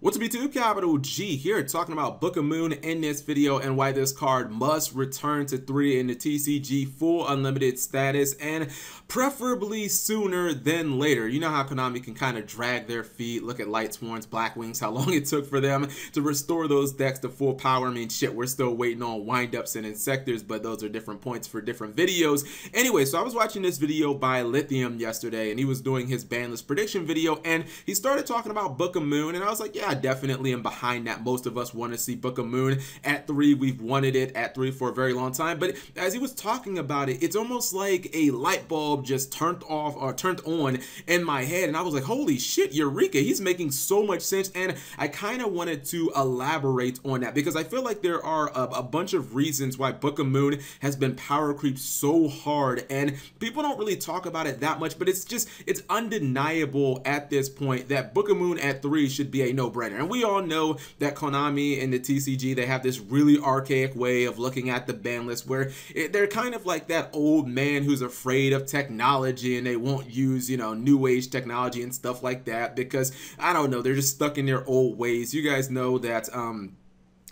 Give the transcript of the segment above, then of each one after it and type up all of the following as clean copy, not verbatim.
What's up YouTube, Capital G here, talking about Book of Moon in this video and why this card must return to 3 in the TCG full unlimited status, and preferably sooner than later. You know how Konami can kind of drag their feet. Look at Lightsworn's Black Wings, how long it took for them to restore those decks to full power. I mean, shit, we're still waiting on windups and insectors, but those are different points for different videos. Anyway, so I was watching this video by Lithium yesterday, and he was doing his banlist prediction video, and he started talking about Book of Moon, and I was like, yeah, I definitely am behind that. Most of us want to see Book of Moon at 3. We've wanted it at 3 for a very long time, but as he was talking about it, it's almost like a light bulb just turned off or turned on in my head, and I was like, holy shit, Eureka, he's making so much sense. And I kind of wanted to elaborate on that because I feel like there are a bunch of reasons why Book of Moon has been power creep so hard, and people don't really talk about it that much, but it's undeniable at this point that Book of Moon at 3 should be a no-brainer. And we all know that Konami and the TCG, they have this really archaic way of looking at the ban list where they're kind of like that old man who's afraid of technology, and they won't use, you know, new age technology and stuff like that because, I don't know, they're just stuck in their old ways. You guys know that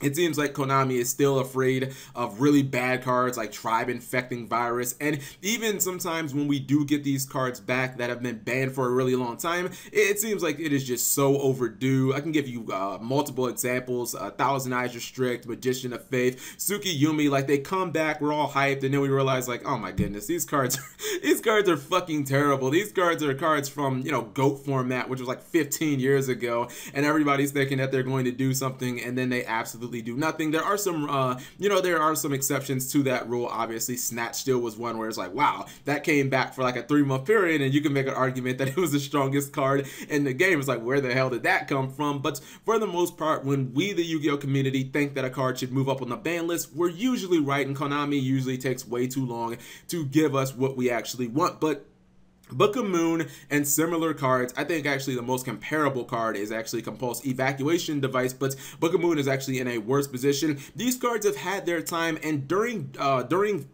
it seems like Konami is still afraid of really bad cards like Tribe Infecting Virus, and even sometimes when we do get these cards back that have been banned for a really long time, it seems like it is just so overdue. I can give you multiple examples: Thousand Eyes Restrict, Magician of Faith, Tsukiyumi. Like, they come back, we're all hyped, and then we realize, like, oh my goodness, these cards these cards are fucking terrible. These cards are cards from, you know, GOAT format, which was like 15 years ago, and everybody's thinking that they're going to do something, and then they absolutely do nothing. There are some you know, there are some exceptions to that rule. Obviously, Snatch Steal was one where it's like, wow, that came back for like a 3-month period, and you can make an argument that it was the strongest card in the game. It's like, where the hell did that come from? But for the most part, when we, the Yu-Gi-Oh community, think that a card should move up on the ban list, we're usually right, and Konami usually takes way too long to give us what we actually want. But Book of Moon and similar cards, I think actually the most comparable card is actually Compulse Evacuation Device, but Book of Moon is actually in a worse position. These cards have had their time, and during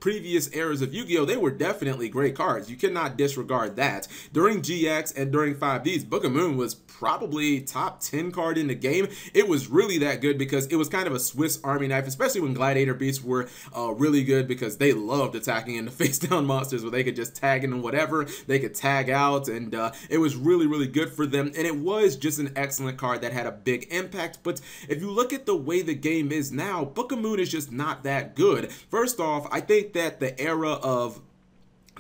previous eras of Yu-Gi-Oh, they were definitely great cards. You cannot disregard that. During GX and during 5Ds, Book of Moon was probably top 10 card in the game. It was really that good because it was kind of a Swiss Army knife, especially when Gladiator Beasts were really good because they loved attacking into face-down monsters where they could just tag in whatever. They could tag out, and it was really good for them, and it was just an excellent card that had a big impact. But if you look at the way the game is now, Book of Moon is just not that good. First off, I think that the era of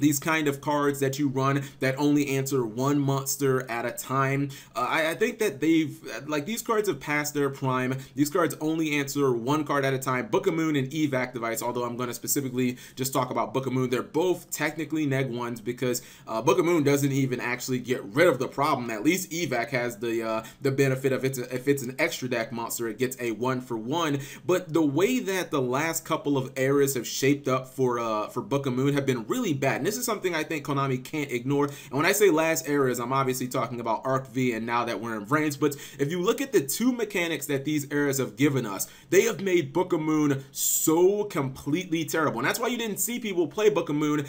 these kind of cards that you run that only answer one monster at a time, I think that these cards have passed their prime. These cards only answer one card at a time. Book of Moon and Evac Device, although I'm going to specifically just talk about Book of Moon, they're both technically neg ones because Book of Moon doesn't even actually get rid of the problem. At least Evac has the benefit of if it's an extra deck monster, it gets a 1-for-1. But the way that the last couple of eras have shaped up for Book of Moon have been really bad. And this is something I think Konami can't ignore. And when I say last eras, I'm obviously talking about Arc V and now that we're in Vrains. But if you look at the two mechanics that these eras have given us, they have made Book of Moon so completely terrible. And that's why you didn't see people play Book of Moon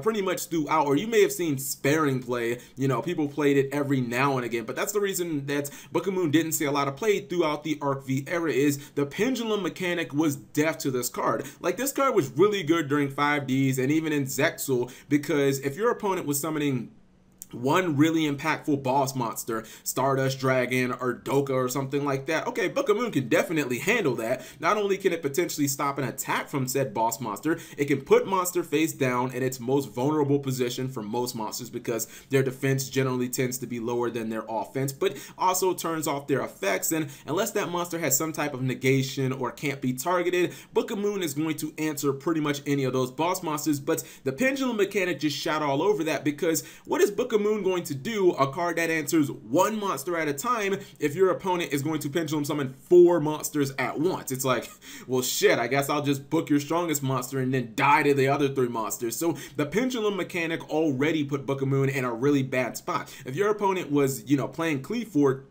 pretty much throughout, or you may have seen sparing play. You know, people played it every now and again. But that's the reason that Book of Moon didn't see a lot of play throughout the Arc V era, is the pendulum mechanic was deaf to this card. Like, this card was really good during 5Ds and even in Zexal, because if your opponent was summoning one really impactful boss monster, Stardust Dragon or Doka or something like that, okay, Book of Moon can definitely handle that. Not only can it potentially stop an attack from said boss monster, it can put monster face down in its most vulnerable position for most monsters because their defense generally tends to be lower than their offense, but also turns off their effects. And unless that monster has some type of negation or can't be targeted, Book of Moon is going to answer pretty much any of those boss monsters. But the pendulum mechanic just shot all over that, because what is Book of Moon going to do? A card that answers one monster at a time if your opponent is going to pendulum summon 4 monsters at once. It's like, well shit, I guess I'll just book your strongest monster and then die to the other 3 monsters. So the pendulum mechanic already put Book of Moon in a really bad spot. If your opponent was, you know, playing Cleaford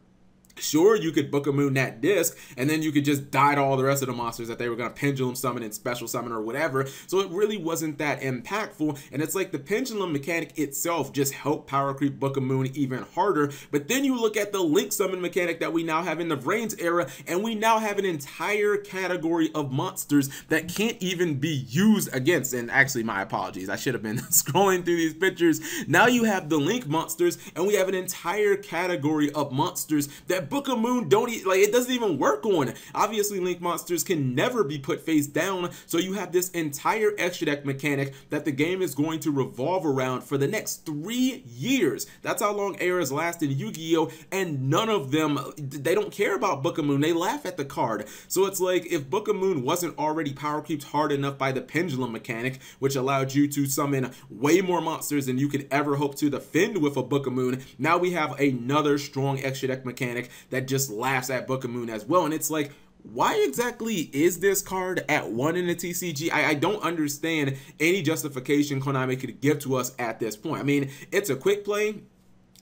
Sure, you could Book of Moon that disc, and then you could just die to all the rest of the monsters that they were going to pendulum summon and special summon or whatever. So it really wasn't that impactful. And it's like the pendulum mechanic itself just helped power creep Book of Moon even harder. But then you look at the link summon mechanic that we now have in the Vrains era, and we now have an entire category of monsters that can't even be used against. And actually, my apologies, I should have been scrolling through these pictures. Now you have the link monsters, and we have an entire category of monsters that Book of Moon it doesn't even work on. Obviously, link monsters can never be put face down, so you have this entire extra deck mechanic that the game is going to revolve around for the next 3 years. That's how long eras last in Yu-Gi-Oh! And none of them, they don't care about Book of Moon. They laugh at the card. So it's like, if Book of Moon wasn't already power creeped hard enough by the pendulum mechanic, which allowed you to summon way more monsters than you could ever hope to defend with a Book of Moon, now we have another strong extra deck mechanic that just laughs at Book of Moon as well. And it's like, why exactly is this card at 1 in the TCG? I don't understand any justification Konami could give to us at this point. I mean, it's a quick play.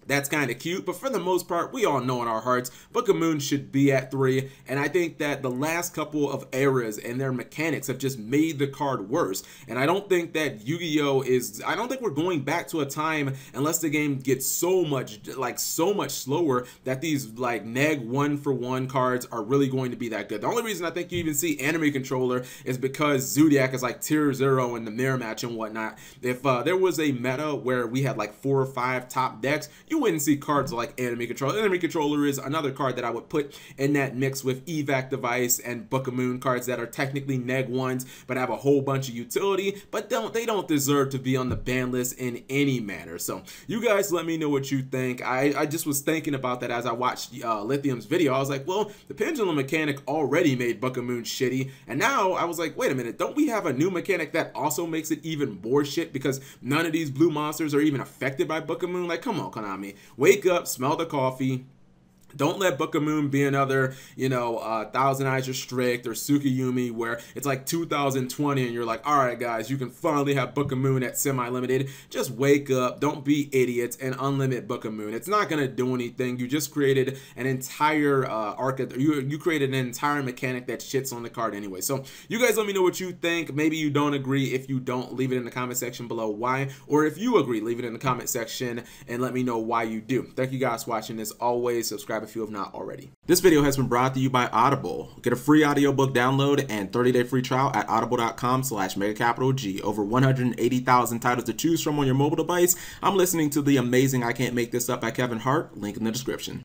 That's kind of cute, but for the most part, we all know in our hearts, Book of Moon should be at 3, and I think that the last couple of eras and their mechanics have just made the card worse, and I don't think that Yu-Gi-Oh! I don't think we're going back to a time, unless the game gets so much slower, that these, neg 1-for-1 cards are really going to be that good. The only reason I think you even see Enemy Controller is because Zodiac is like tier 0 in the mirror match and whatnot. If there was a meta where we had like 4 or 5 top decks, you wouldn't see cards like Enemy Controller. Enemy Controller is another card that I would put in that mix with Evac Device and Book of Moon, cards that are technically neg 1s but have a whole bunch of utility, but they don't deserve to be on the ban list in any manner. So you guys let me know what you think. I just was thinking about that as I watched Lithium's video. I was like, well, the pendulum mechanic already made Book of Moon shitty, and now I was like, wait a minute, don't we have a new mechanic that also makes it even more shit, because none of these blue monsters are even affected by Book of Moon? Like, come on, Konami. Wake up, smell the coffee. Don't let Book of Moon be another, Thousand Eyes Restrict or Tsukiyumi, where it's like 2020 and you're like, all right, guys, you can finally have Book of Moon at semi-limited. Just wake up. Don't be idiots and unlimit Book of Moon. It's not going to do anything. You just created an entire you created an entire mechanic that shits on the card anyway. So you guys let me know what you think. Maybe you don't agree. If you don't, leave it in the comment section below why. Or if you agree, leave it in the comment section and let me know why you do. Thank you guys for watching. As always, subscribe if you have not already. This video has been brought to you by Audible. Get a free audiobook download and 30-day free trial at audible.com/MegaCapitalG. Over 180,000 titles to choose from on your mobile device. I'm listening to the amazing I Can't Make This Up by Kevin Hart. Link in the description.